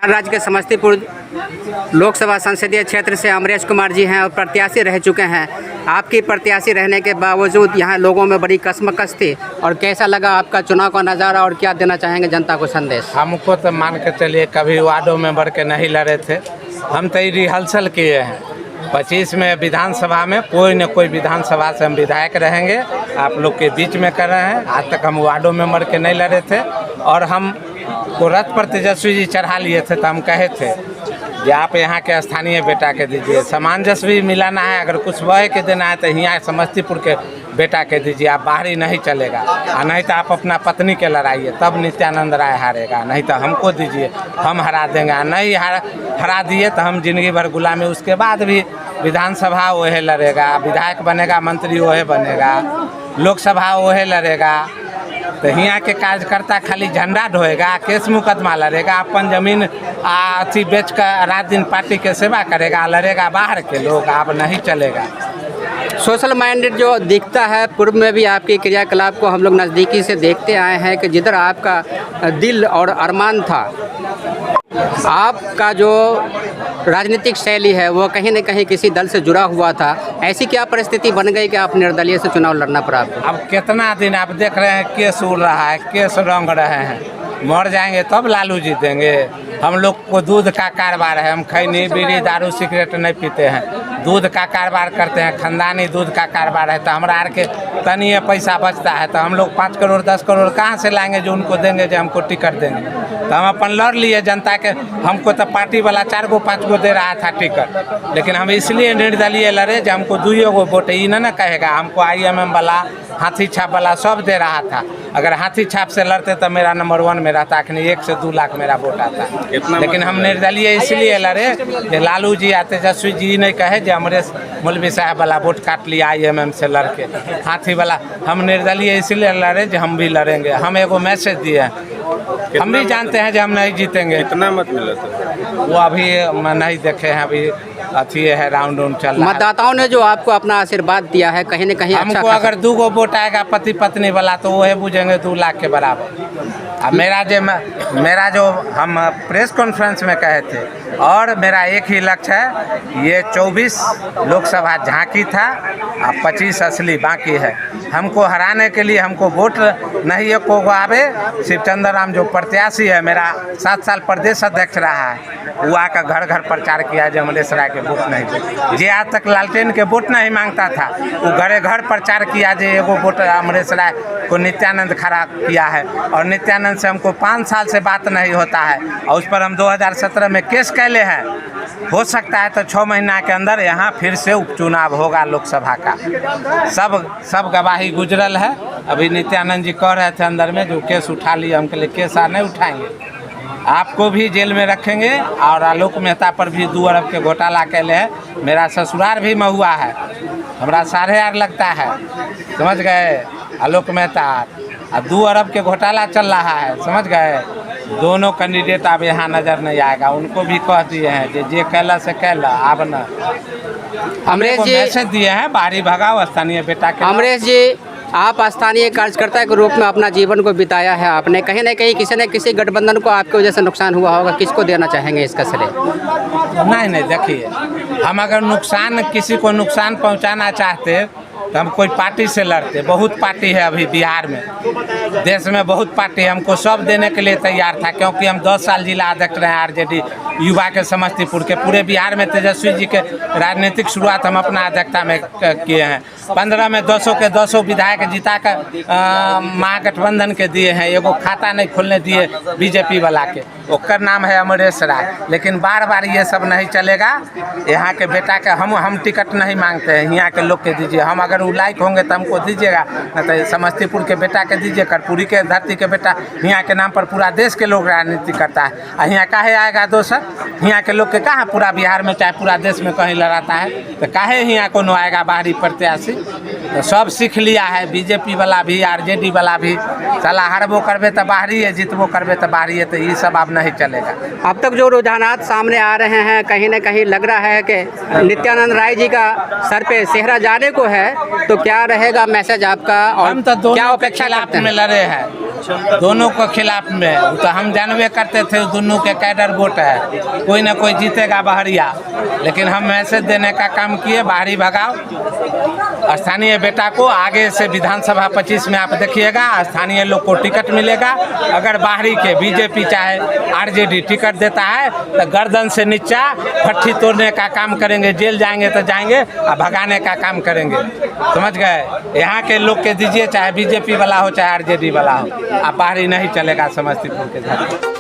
बिहार राज्य के समस्तीपुर लोकसभा संसदीय क्षेत्र से अमरेश कुमार जी हैं और प्रत्याशी रह चुके हैं। आपकी प्रत्याशी रहने के बावजूद यहाँ लोगों में बड़ी कसमकस थी, और कैसा लगा आपका चुनाव का नज़ारा और क्या देना चाहेंगे जनता को संदेश? हमको तो मान के चलिए कभी वार्डों में बढ़ के नहीं लड़े थे, हम तो रिहर्सल किए हैं। 25 में विधानसभा में कोई न कोई विधानसभा से हम विधायक रहेंगे, आप लोग के बीच में कर रहे हैं। आज तक हम वार्डों में बढ़ के नहीं लड़े थे, और हम को रथ पर तेजस्वी जी चढ़ा लिए थे तो हम कहे थे कि आप यहाँ के स्थानीय बेटा के दीजिए, सामंजस्य भी मिलाना है। अगर कुछ वह के देना है तो यहाँ समस्तीपुर के बेटा के दीजिए, आप बाहरी नहीं चलेगा। और नहीं तो आप अपना पत्नी के लड़ाइए, तब नित्यानंद राय हारेगा। नहीं तो हमको दीजिए, हम हरा देंगे। नहीं हरा दिए तो हम जिंदगी भर गुलामी। उसके बाद भी विधानसभा वही लड़ेगा, विधायक बनेगा, मंत्री वही बनेगा, लोकसभा वही लड़ेगा। तो यहाँ के कार्यकर्ता खाली झंडा ढोएगा, केस मुकदमा लड़ेगा, अपन जमीन अथी बेच कर रात दिन पार्टी के सेवा करेगा, लड़ेगा बाहर के लोग। आप नहीं चलेगा। सोशल माइंडेड जो दिखता है, पूर्व में भी आपके क्रियाकलाप को हम लोग नज़दीकी से देखते आए हैं कि जिधर आपका दिल और अरमान था, आपका जो राजनीतिक शैली है वो कहीं न कहीं किसी दल से जुड़ा हुआ था। ऐसी क्या परिस्थिति बन गई कि आप निर्दलीय से चुनाव लड़ना पड़ा आपको? अब कितना दिन आप देख रहे हैं केस उड़ रहा है, केस रंग रहे हैं। मर जाएंगे तब लालू जी देंगे। हम लोग को दूध का कारोबार है, हम खैनी बीड़ी दारू सिगरेट नहीं पीते हैं, दूध का कारोबार करते हैं, खानदानी दूध का कारोबार है। तो हमारा आर के तनिए पैसा बचता है तो हम लोग 5 करोड़ 10 करोड़ कहाँ से लाएंगे जो उनको देंगे, जो हमको टिकट देंगे। तो हम अपन लड़ लिए जनता के। हमको तो पार्टी वाला 4 गो 5 गो दे रहा था टिकट, लेकिन हम इसलिए निर्दलीय लड़े जो हमको 2 गो वोट ही ना कहेगा। हमको IMM वाला, हाथी छाप वाला सब दे रहा था। अगर हाथी छाप से लड़ते तो मेरा नंबर 1 में रहता, अखनी 1 से 2 लाख मेरा वोट आता। लेकिन हम निर्दलीय इसलिए लड़े कि लालू जी या तेजस्वी जी नहीं कहे जो अमरेश मौलवी साहब वाला वोट काट लिया IMM से लड़के, हाथी वाला। हम निर्दलीय इसलिए लड़े जो हम भी लड़ेंगे। हम एगो मैसेज दिए, हम भी जानते हैं जो हम नहीं जीतेंगे। कितना मत मिला था? वो अभी नहीं देखे हैं, अभी अथी है, राउंड चल रहा है। मतदाताओं ने जो आपको अपना आशीर्वाद दिया है कहीं न कहीं हमको अच्छा अगर 2 गो वोट आएगा पति पत्नी वाला तो वो है बुझेंगे 2 लाख के बराबर। अब मेरा जो हम प्रेस कॉन्फ्रेंस में कहे थे, और मेरा एक ही लक्ष्य है, ये 24 लोकसभा झांकी था और 25 असली बाकी है। हमको हराने के लिए हमको वोट नहीं है को आवे। शिवचंद्र राम जो प्रत्याशी है, मेरा 7 साल प्रदेश अध्यक्ष रहा है, वो आकर घर घर प्रचार किया जो अमरेश राय के वोट नहीं दे। जे आज तक लालटेन के वोट नहीं मांगता था, वो घरे घर प्रचार किया जो एगो वोट अमरेश राय को नित्यानंद खड़ा किया है। और नित्यानंद से हमको 5 साल से बात नहीं होता है, और उस पर हम 2017 में केस कैले हैं। हो सकता है तो 6 महीना के अंदर यहाँ फिर से उपचुनाव होगा लोकसभा का। सब गवाही गुजरल है। अभी नित्यानंद जी कह रहे थे अंदर में जो केस उठा लिया, हम के लिए केस नहीं उठाएंगे, आपको भी जेल में रखेंगे। और आलोक मेहता पर भी 2 अरब के घोटाला कैले है। मेरा ससुराल भी महुआ है, हमारा 8.5 लगता है, समझ गए। आलोक मेहता और 2 अरब के घोटाला चल रहा है, समझ गए। दोनों कैंडिडेट अब यहाँ नजर नहीं आएगा। उनको भी कह दिए हैं जे कैला से कैला। अब न अमरेश जी मैसेज दिए हैं, बाहरी भगाओ स्थानीय बेटा के। अमरेश जी, आप स्थानीय कार्यकर्ता के रूप में अपना जीवन को बिताया है आपने, कहीं न कहीं किसी न किसी गठबंधन को आपकी वजह से नुकसान हुआ होगा। किसको देना चाहेंगे इसका श्रेय? नहीं, देखिए, हम अगर किसी को नुकसान पहुंचाना चाहते तो हम कोई पार्टी से लड़ते। बहुत पार्टी है अभी बिहार में, देश में बहुत पार्टी है। हमको सब देने के लिए तैयार था, क्योंकि हम 10 साल जिला अध्यक्ष रहे RJD युवा के समस्तीपुर के। पूरे बिहार में तेजस्वी जी के राजनीतिक शुरुआत हम अपना अध्यक्षता में किए हैं। 15 में 200 के 200 विधायक जिता कर महागठबंधन के दिए हैं। एगो खाता नहीं खोलने दिए BJP वाला के, ओकर नाम है अमरेश राय। लेकिन बार ये सब नहीं चलेगा। यहाँ के बेटा के हम टिकट नहीं मांगते हैं, यहाँ के लोग के दीजिए। हम अगर वो लायक होंगे तो हमको दीजिएगा, न तो समस्तीपुर के बेटा के दीजिए। कर्पूरी के धरती के बेटा, यहाँ के नाम पर पूरा देश के लोग राजनीति करता है। और यहाँ काहे आएगा दोसर? यहाँ के लोग के कहाँ पूरा बिहार में चाहे पूरा देश में कहीं लड़ाता है, तो काहे यहाँ कोनो आएगा बाहरी प्रत्याशी? तो सब सीख लिया है, BJP वाला भी RJD वाला भी। साला हारबो करबे तो बाहरी है, जीतबो करबे तो बाहरी है। तो ये सब अब नहीं चलेगा। अब तक जो रुझानात सामने आ रहे हैं, कहीं न कहीं लग रहा है कि नित्यानंद राय जी का सर पे सेहरा जाने को है। तो क्या रहेगा मैसेज आपका, और हम तो क्या अपेक्षा में लड़े हैं। दोनों को खिलाफ में। तो हम जानवे करते थे दोनों के कैडर वोट है, कोई ना कोई जीतेगा बाहरिया, लेकिन हम मैसेज देने का काम किए, बाहरी भगाओ स्थानीय बेटा को। आगे से विधानसभा 25 में आप देखिएगा स्थानीय लोग को टिकट मिलेगा। अगर बाहरी के बीजेपी चाहे आरजेडी टिकट देता है तो गर्दन से नीचा फट्टी तोड़ने का काम करेंगे, जेल जाएंगे तो जाएंगे और भगाने का काम करेंगे, समझ गए। यहाँ के लोग के दीजिए, चाहे बीजेपी वाला हो चाहे आरजेडी वाला हो, अब बाहरी नहीं चलेगा समस्तीपुर के घर।